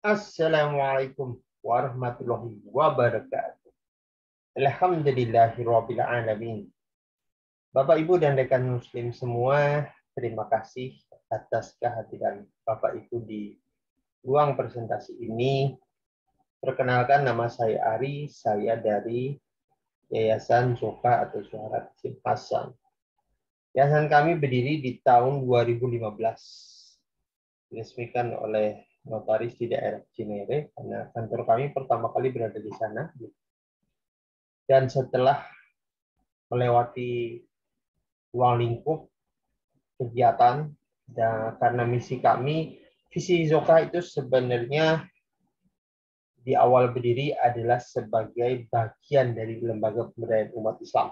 Assalamualaikum warahmatullahi wabarakatuh. Alhamdulillahirabbil alamin. Bapak, Ibu, dan rekan muslim semua, terima kasih atas kehadiran Bapak Ibu di ruang presentasi ini. Perkenalkan, nama saya Ari, saya dari Yayasan Zoka atau Syuhrat Hasan. Yayasan kami berdiri di tahun 2015. Diresmikan oleh notaris di daerah Cinere, karena kantor kami pertama kali berada di sana. Dan setelah melewati ruang lingkup kegiatan, dan karena misi kami, visi Zoka itu sebenarnya di awal berdiri adalah sebagai bagian dari lembaga pemberdayaan umat Islam.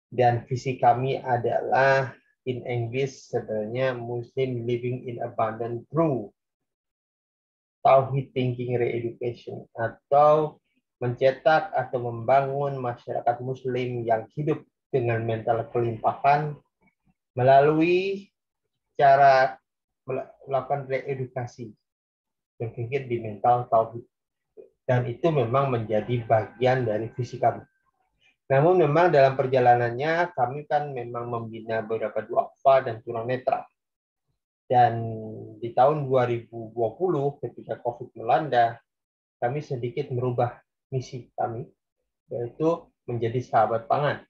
Dan visi kami adalah, in English sebenarnya, Muslim Living in Abundance through Tauhid Thinking Re-education, atau mencetak atau membangun masyarakat muslim yang hidup dengan mental kelimpahan melalui cara melakukan reedukasi berpikir di mental tauhid. Dan itu memang menjadi bagian dari visi kami. Namun memang dalam perjalanannya kami kan memang membina beberapa duafa dan tunanetra. Dan di tahun 2020 ketika COVID melanda, kami sedikit merubah misi kami, yaitu menjadi sahabat pangan.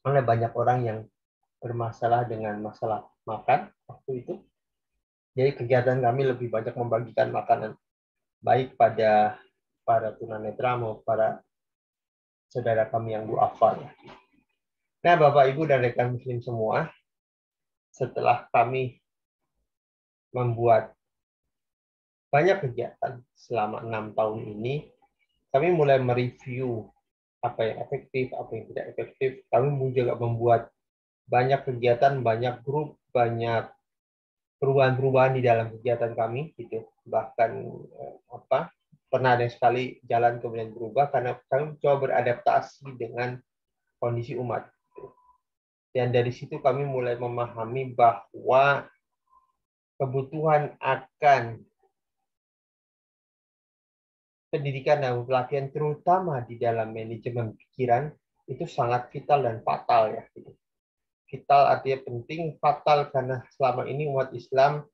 Oleh banyak orang yang bermasalah dengan masalah makan waktu itu. Jadi kegiatan kami lebih banyak membagikan makanan, baik pada para tunanetra maupun para saudara kami yang duafa. Nah, Bapak, Ibu, dan rekan muslim semua, setelah kami membuat banyak kegiatan selama 6 tahun ini, kami mulai mereview apa yang efektif, apa yang tidak efektif. Kami juga membuat banyak kegiatan, banyak grup, banyak perubahan-perubahan di dalam kegiatan kami, gitu. Bahkan pernah ada sekali jalan kemudian berubah karena kami coba beradaptasi dengan kondisi umat. Dan dari situ kami mulai memahami bahwa kebutuhan akan pendidikan dan pelatihan terutama di dalam manajemen pikiran itu sangat vital dan fatal ya. Vital artinya penting, fatal karena selama ini umat Islam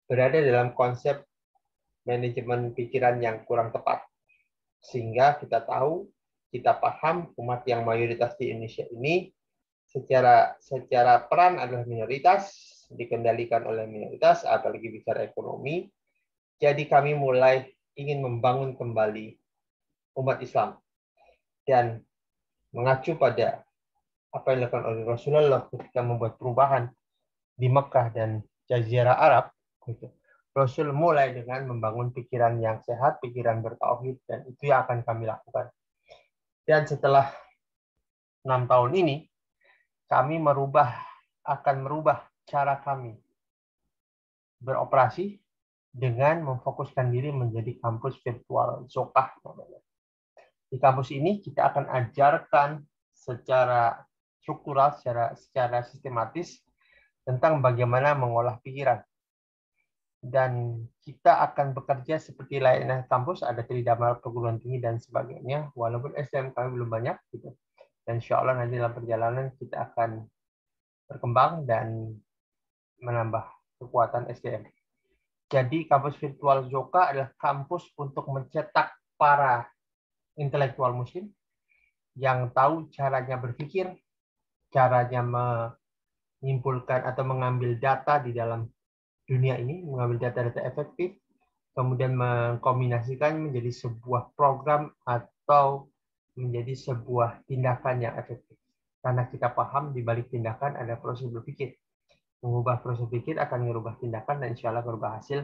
berada dalam konsep manajemen pikiran yang kurang tepat. Sehingga kita tahu, kita paham umat yang mayoritas di Indonesia ini secara peran adalah minoritas, dikendalikan oleh minoritas, apalagi bicara ekonomi. Jadi kami mulai ingin membangun kembali umat Islam dan mengacu pada apa yang dilakukan oleh Rasulullah ketika membuat perubahan di Mekah dan Jazirah Arab. Rasul mulai dengan membangun pikiran yang sehat, pikiran bertauhid, dan itu yang akan kami lakukan. Dan setelah 6 tahun ini, kami akan merubah cara kami beroperasi dengan memfokuskan diri menjadi kampus virtual Zoka. Di kampus ini kita akan ajarkan secara struktural, secara sistematis tentang bagaimana mengolah pikiran. Dan kita akan bekerja seperti layaknya kampus, ada tridharma perguruan tinggi dan sebagainya, walaupun SDM kami belum banyak, gitu. Dan insya Allah nanti dalam perjalanan kita akan berkembang dan menambah kekuatan SDM. Jadi kampus virtual Zoka adalah kampus untuk mencetak para intelektual muslim yang tahu caranya berpikir, caranya menyimpulkan atau mengambil data di dalam dunia ini, mengambil data-data efektif, kemudian mengkombinasikan menjadi sebuah program atau menjadi sebuah tindakan yang efektif. Karena kita paham di balik tindakan ada proses berpikir. Mengubah proses pikir akan mengubah tindakan dan insya Allah berubah hasil.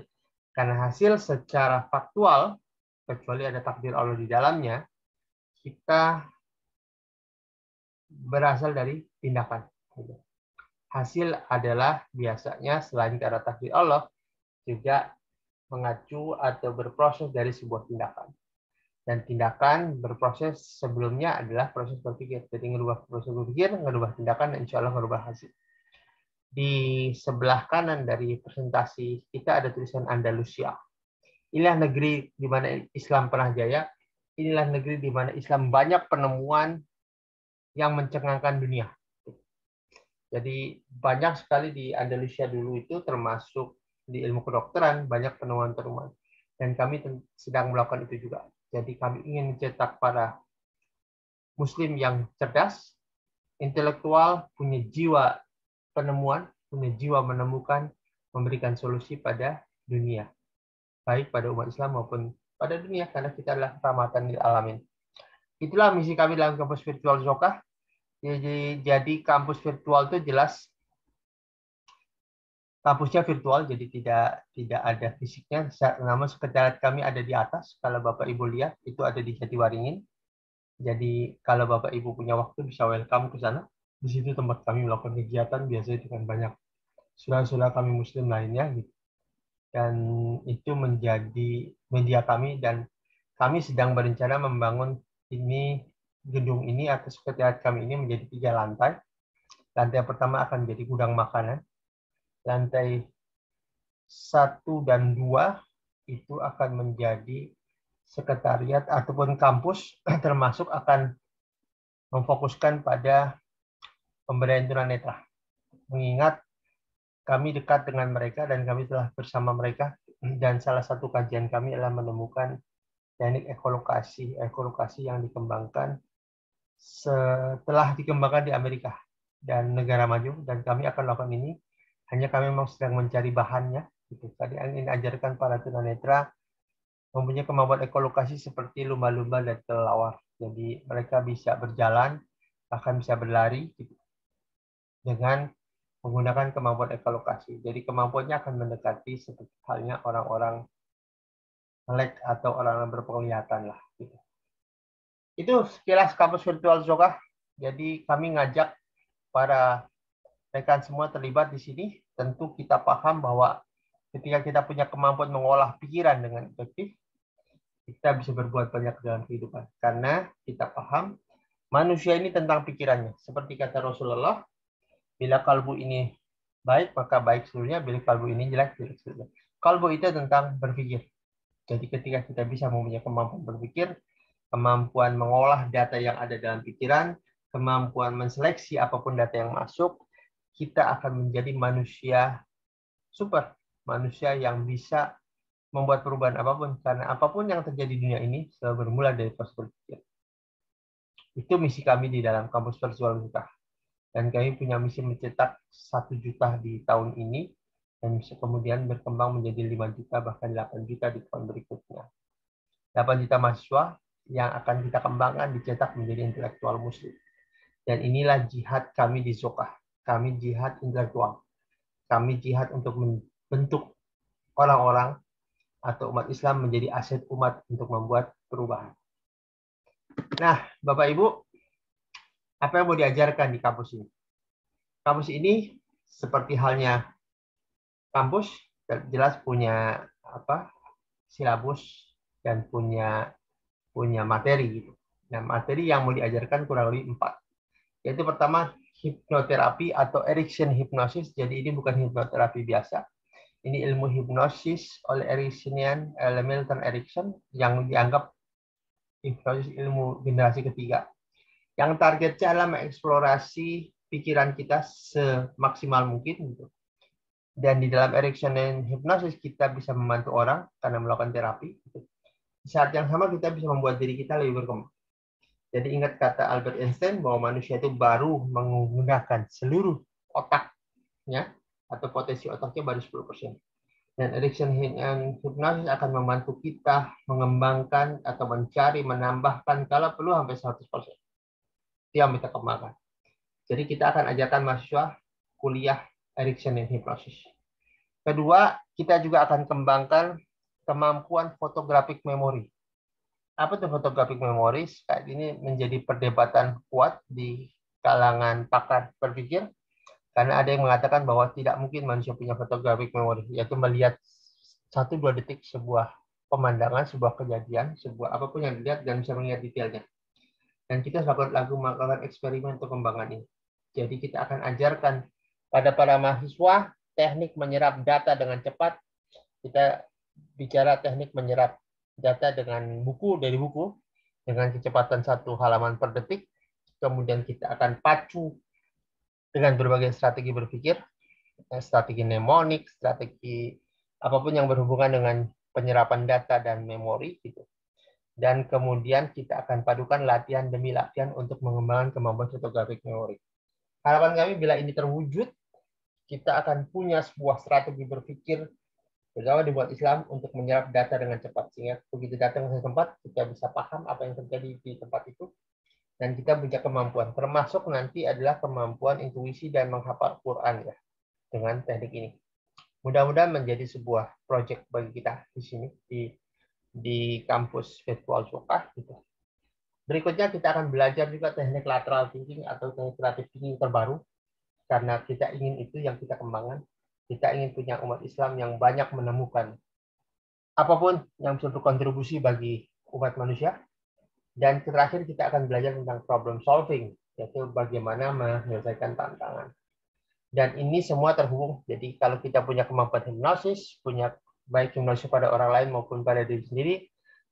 Karena hasil secara faktual, kecuali ada takdir Allah di dalamnya, kita berasal dari tindakan. Hasil adalah biasanya selain karena takdir Allah, juga mengacu atau berproses dari sebuah tindakan. Dan tindakan berproses sebelumnya adalah proses berpikir. Jadi merubah proses berpikir, merubah tindakan, dan insya Allah merubah hasil. Di sebelah kanan dari presentasi kita ada tulisan Andalusia. Inilah negeri di mana Islam pernah jaya. Inilah negeri di mana Islam banyak penemuan yang mencengangkan dunia. Jadi banyak sekali di Andalusia dulu itu, termasuk di ilmu kedokteran, banyak penemuan-penemuan. Dan kami sedang melakukan itu juga. Jadi kami ingin mencetak para Muslim yang cerdas, intelektual, punya jiwa penemuan, punya jiwa menemukan, memberikan solusi pada dunia. Baik pada umat Islam maupun pada dunia, karena kita adalah rahmatan lil alamin. Itulah misi kami dalam kampus virtual Zokah. Jadi kampus virtual itu jelas kampusnya virtual, jadi tidak ada fisiknya. Namun sekretariat kami ada di atas. Kalau Bapak Ibu lihat, itu ada di Jatiwaringin. Jadi kalau Bapak Ibu punya waktu bisa welcome ke sana. Di situ tempat kami melakukan kegiatan biasanya dengan banyak saudara-saudara kami Muslim lainnya. Gitu. Dan itu menjadi media kami, dan kami sedang berencana membangun gedung ini atau sekretariat kami ini menjadi 3 lantai. Lantai pertama akan menjadi gudang makanan. Lantai 1 dan 2 itu akan menjadi sekretariat ataupun kampus, termasuk akan memfokuskan pada pemberdayaan tunanetra. Mengingat kami dekat dengan mereka dan kami telah bersama mereka, dan salah satu kajian kami adalah menemukan teknik ekolokasi yang dikembangkan setelah dikembangkan di Amerika dan negara maju, dan kami akan lakukan ini. Hanya kami memang sedang mencari bahannya. Gitu. Tadi ingin ajarkan para tunanetra mempunyai kemampuan ekolokasi seperti lumba-lumba dan kelelawar. Jadi mereka bisa berjalan, bahkan bisa berlari gitu, dengan menggunakan kemampuan ekolokasi. Jadi kemampuannya akan mendekati seperti halnya orang-orang melek atau orang-orang berpenglihatan lah. Gitu. Itu sekilas kampus virtual Zokah. Jadi kami ngajak para rekan semua terlibat di sini. Tentu kita paham bahwa ketika kita punya kemampuan mengolah pikiran dengan efektif, kita bisa berbuat banyak dalam kehidupan. Karena kita paham manusia ini tentang pikirannya. Seperti kata Rasulullah, bila kalbu ini baik, maka baik seluruhnya. Bila kalbu ini jelek, jelek seluruhnya. Kalbu itu tentang berpikir. Jadi ketika kita bisa mempunyai kemampuan berpikir, kemampuan mengolah data yang ada dalam pikiran, kemampuan menseleksi apapun data yang masuk, kita akan menjadi manusia super. Manusia yang bisa membuat perubahan apapun. Karena apapun yang terjadi di dunia ini selalu bermula dari proses berpikir. Itu misi kami di dalam kampus virtual Zokah. Dan kami punya misi mencetak 1 juta di tahun ini, dan bisa kemudian berkembang menjadi 5 juta, bahkan 8 juta di tahun berikutnya. 8 juta mahasiswa yang akan kita kembangkan dicetak menjadi intelektual Muslim. Dan inilah jihad kami di Zokah. Kami jihad intelektual. Kami jihad untuk membentuk orang-orang atau umat Islam menjadi aset umat untuk membuat perubahan. Nah, Bapak Ibu, apa yang mau diajarkan di kampus ini? Kampus ini seperti halnya kampus, jelas punya silabus dan punya materi gitu. Nah, materi yang mau diajarkan kurang lebih 4. Yaitu pertama, hipnoterapi atau Erickson hypnosis. Jadi ini bukan hipnoterapi biasa. Ini ilmu hipnosis oleh Milton Erickson, yang dianggap hipnosis ilmu generasi ketiga. Yang targetnya adalah mengeksplorasi pikiran kita semaksimal mungkin. Gitu. Dan di dalam Erickson hypnosis kita bisa membantu orang karena melakukan terapi. Gitu. Di saat yang sama kita bisa membuat diri kita lebih berkembang. Jadi ingat kata Albert Einstein bahwa manusia itu baru menggunakan seluruh otaknya atau potensi otaknya baru 10%. Dan Erickson hypnosis akan membantu kita mengembangkan atau mencari, menambahkan kalau perlu sampai 100%. Itu yang kita kembangkan. Jadi kita akan ajarkan mahasiswa kuliah Erickson hypnosis. Kedua, kita juga akan kembangkan kemampuan photographic memory. Apa itu photographic memory? Kayak ini menjadi perdebatan kuat di kalangan pakar berpikir. Karena ada yang mengatakan bahwa tidak mungkin manusia punya photographic memory, yaitu melihat 1-2 detik sebuah pemandangan, sebuah kejadian, sebuah apapun yang dilihat dan bisa mengingat detailnya. Dan kita melakukan eksperimen untuk pengembangan ini. Jadi kita akan ajarkan pada para mahasiswa teknik menyerap data dengan cepat. Kita bicara teknik menyerap data dari buku dengan kecepatan 1 halaman per detik. Kemudian kita akan pacu dengan berbagai strategi berpikir, strategi mnemonik, strategi apapun yang berhubungan dengan penyerapan data dan memori gitu. Dan kemudian kita akan padukan latihan demi latihan untuk mengembangkan kemampuan fotografik memori. Harapan kami bila ini terwujud, kita akan punya sebuah strategi berpikir terutama dibuat Islam untuk menyerap data dengan cepat, sehingga begitu datang ke tempat kita bisa paham apa yang terjadi di tempat itu dan kita punya kemampuan, termasuk nanti adalah kemampuan intuisi dan menghafal Quran ya dengan teknik ini. Mudah-mudahan menjadi sebuah proyek bagi kita di sini di kampus virtual Zokah gitu. Berikutnya kita akan belajar juga teknik lateral thinking atau teknik creative thinking terbaru karena kita ingin itu yang kita kembangkan. Kita ingin punya umat Islam yang banyak menemukan apapun yang bisa berkontribusi bagi umat manusia. Dan terakhir kita akan belajar tentang problem solving, yaitu bagaimana menyelesaikan tantangan. Dan ini semua terhubung. Jadi kalau kita punya kemampuan hipnosis, punya baik hipnosis pada orang lain maupun pada diri sendiri,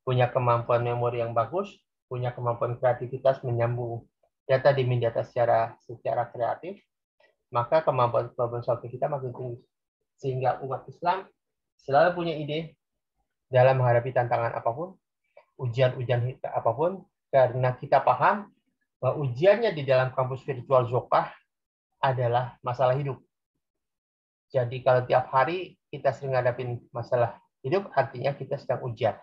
punya kemampuan memori yang bagus, punya kemampuan kreativitas menyambung data di data secara kreatif, maka kemampuan problem solving kita makin tinggi. Sehingga umat Islam selalu punya ide dalam menghadapi tantangan apapun, ujian-ujian apapun, karena kita paham bahwa ujiannya di dalam kampus virtual Zokah adalah masalah hidup. Jadi kalau tiap hari kita sering ngadapin masalah hidup, artinya kita sedang ujian.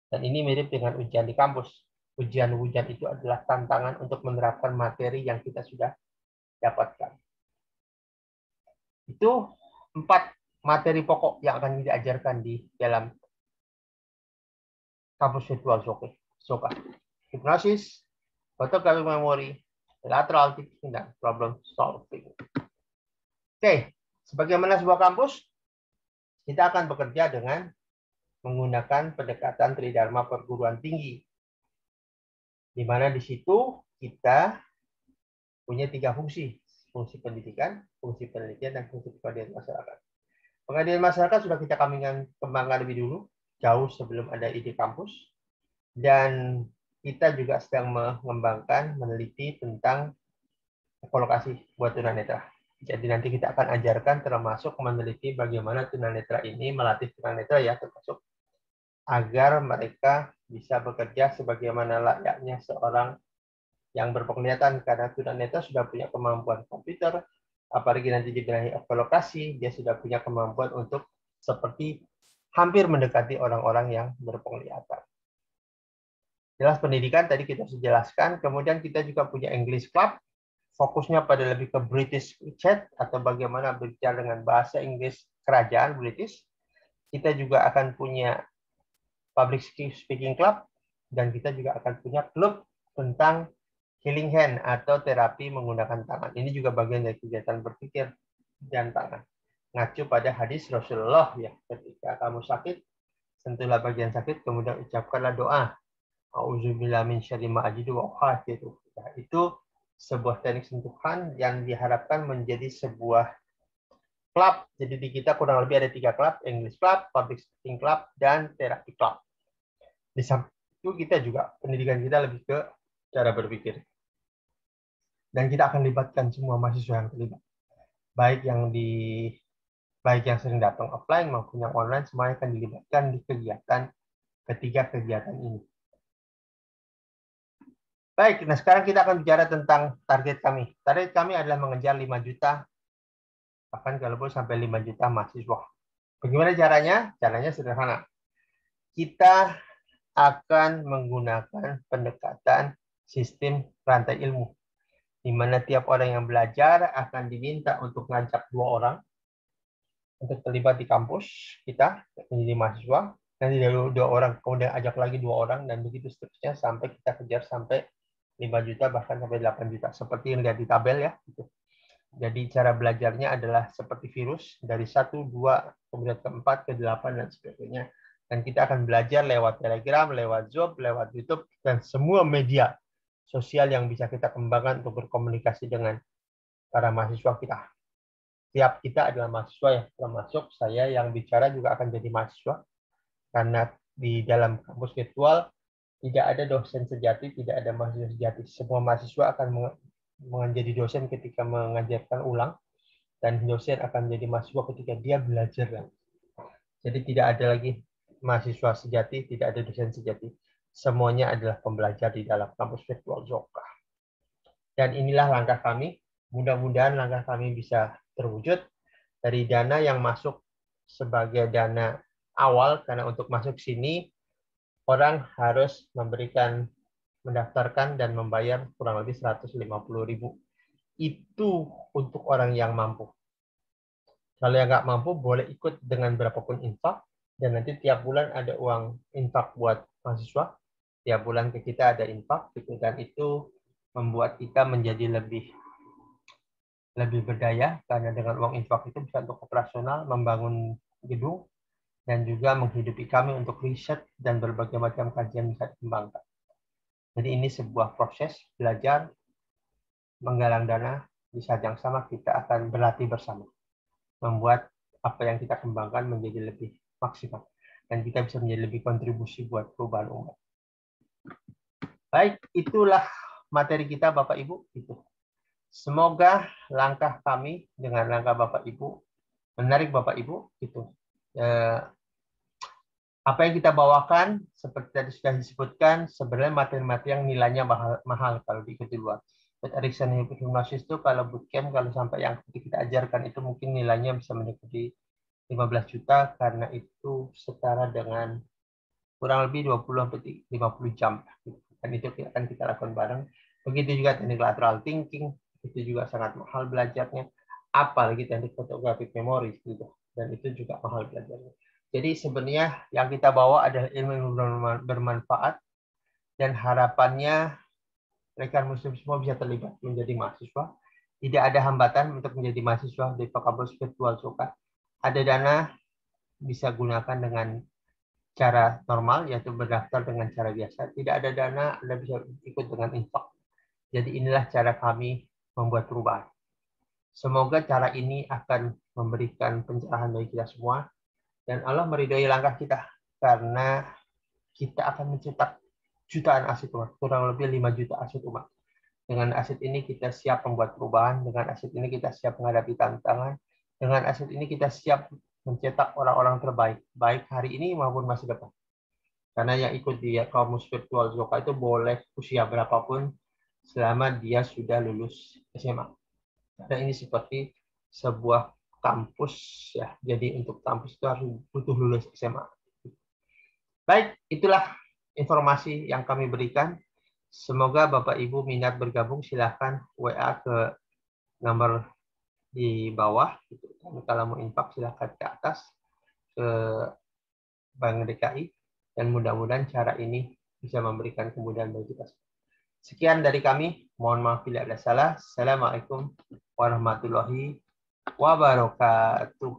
Dan ini mirip dengan ujian di kampus. Ujian-ujian itu adalah tantangan untuk menerapkan materi yang kita sudah dapatkan. Itu 4 materi pokok yang akan kita ajarkan di dalam kampus virtual Zokah. Hipnosis, fotografi memori, lateral thinking, dan problem solving. Oke, sebagaimana sebuah kampus, kita akan bekerja dengan menggunakan pendekatan Tridharma perguruan tinggi. Di mana di situ kita punya 3 fungsi. Fungsi pendidikan, fungsi penelitian, dan fungsi pengabdian masyarakat. Pengabdian masyarakat sudah kita kembangkan lebih dulu, jauh sebelum ada ide kampus. Dan kita juga sedang mengembangkan, meneliti tentang ekolokasi buat tunanetra. Jadi nanti kita akan ajarkan termasuk meneliti bagaimana tunanetra ini melatih tunanetra ya termasuk agar mereka bisa bekerja sebagaimana layaknya seorang yang berpenglihatan karena tunanetra sudah punya kemampuan komputer, apalagi nanti di bidang ekolokasi dia sudah punya kemampuan untuk seperti hampir mendekati orang-orang yang berpenglihatan. Jelas pendidikan tadi kita sudah jelaskan, kemudian kita juga punya English Club, fokusnya pada lebih ke British chat atau bagaimana berbicara dengan bahasa Inggris kerajaan British. Kita juga akan punya Public Speaking Club, dan kita juga akan punya klub tentang healing hand atau terapi menggunakan tangan. Ini juga bagian dari kegiatan berpikir dan tangan. Ngacu pada hadis Rasulullah ya, ketika kamu sakit, sentuhlah bagian sakit, kemudian ucapkanlah doa. Auzubillahi min syarri ma ajidu wa uhasiru. Itu sebuah teknik sentuhan yang diharapkan menjadi sebuah klub. Jadi di kita kurang lebih ada 3 klub, English Club, Public Speaking Club, dan Therapy Club. Di samping itu kita juga pendidikan kita lebih ke cara berpikir. Dan kita akan libatkan semua mahasiswa yang terlibat. Baik yang sering datang offline maupun yang online, semuanya akan dilibatkan di ketiga kegiatan ini. Baik, nah sekarang kita akan bicara tentang target kami. Target kami adalah mengejar 5 juta, bahkan kalau boleh sampai 5 juta mahasiswa. Bagaimana caranya? Caranya sederhana. Kita akan menggunakan pendekatan sistem rantai ilmu, di mana tiap orang yang belajar akan diminta untuk ngajak 2 orang untuk terlibat di kampus kita menjadi mahasiswa. Nanti dari 2 orang, kemudian ajak lagi 2 orang, dan begitu seterusnya sampai kita kejar sampai 5 juta bahkan sampai 8 juta. Seperti yang lihat di tabel ya. Jadi cara belajarnya adalah seperti virus, dari 1, 2, kemudian ke 4, ke 8, dan sebagainya. Dan kita akan belajar lewat Telegram, lewat Zoom, lewat YouTube, dan semua media sosial yang bisa kita kembangkan untuk berkomunikasi dengan para mahasiswa kita. Tiap kita adalah mahasiswa ya, termasuk saya yang bicara juga akan jadi mahasiswa. Karena di dalam kampus virtual tidak ada dosen sejati, tidak ada mahasiswa sejati. Semua mahasiswa akan menjadi dosen ketika mengajarkan ulang, dan dosen akan menjadi mahasiswa ketika dia belajar. Jadi tidak ada lagi mahasiswa sejati, tidak ada dosen sejati. Semuanya adalah pembelajar di dalam kampus virtual Zoka. Dan inilah langkah kami. Mudah-mudahan langkah kami bisa terwujud. Dari dana yang masuk sebagai dana awal, karena untuk masuk sini orang harus mendaftarkan dan membayar kurang lebih 150.000. Itu untuk orang yang mampu. Kalau yang nggak mampu boleh ikut dengan berapapun infak, dan nanti tiap bulan ada uang infak buat mahasiswa. Tiap bulan ke kita ada infak, gitu, dan itu membuat kita menjadi lebih berdaya, karena dengan uang infak itu bisa untuk operasional, membangun gedung, dan juga menghidupi kami untuk riset dan berbagai macam kajian bisa dikembangkan. Jadi ini sebuah proses belajar, menggalang dana, di saat yang sama kita akan berlatih bersama, membuat apa yang kita kembangkan menjadi lebih maksimal, dan kita bisa menjadi lebih kontribusi buat perubahan umat. Baik, itulah materi kita Bapak Ibu. Semoga langkah kami dengan langkah Bapak Ibu menarik Bapak Ibu. Apa yang kita bawakan, seperti tadi sudah disebutkan, sebenarnya materi-materi yang nilainya mahal kalau diikuti luar. Erikson Hypnosis itu kalau bootcamp, kalau sampai yang kita ajarkan itu mungkin nilainya bisa mendekati 15 juta, karena itu setara dengan kurang lebih 20-50 jam. Dan itu akan kita lakukan bareng. Begitu juga teknik lateral thinking, itu juga sangat mahal belajarnya. Apalagi teknik fotografik memori, gitu. Dan itu juga mahal belajarnya. Jadi sebenarnya yang kita bawa adalah ilmu yang bermanfaat, dan harapannya rekan muslim semua bisa terlibat menjadi mahasiswa. Tidak ada hambatan untuk menjadi mahasiswa di kampus virtual Zoka. Ada dana, bisa gunakan dengan cara normal, yaitu berdaftar dengan cara biasa. Tidak ada dana, Anda bisa ikut dengan infak. Jadi inilah cara kami membuat perubahan. Semoga cara ini akan memberikan pencerahan bagi kita semua, dan Allah meridhoi langkah kita, karena kita akan mencetak jutaan aset umat, kurang lebih 5 juta aset umat. Dengan aset ini kita siap membuat perubahan, dengan aset ini kita siap menghadapi tantangan, dengan aset ini kita siap mencetak orang-orang terbaik, baik hari ini maupun masa depan. Karena yang ikut di kampus virtual Zoka itu boleh usia berapapun, selama dia sudah lulus SMA. Dan ini seperti sebuah kampus, ya. Jadi untuk kampus itu harus butuh lulus SMA. Baik, itulah informasi yang kami berikan. Semoga Bapak Ibu minat bergabung, silahkan WA ke nomor di bawah. Kalau mau infak silahkan ke atas, ke Bank DKI, dan mudah-mudahan cara ini bisa memberikan kemudahan bagi kita. Sekian dari kami, mohon maaf bila ada salah. Assalamualaikum warahmatullahi wabarakatuh.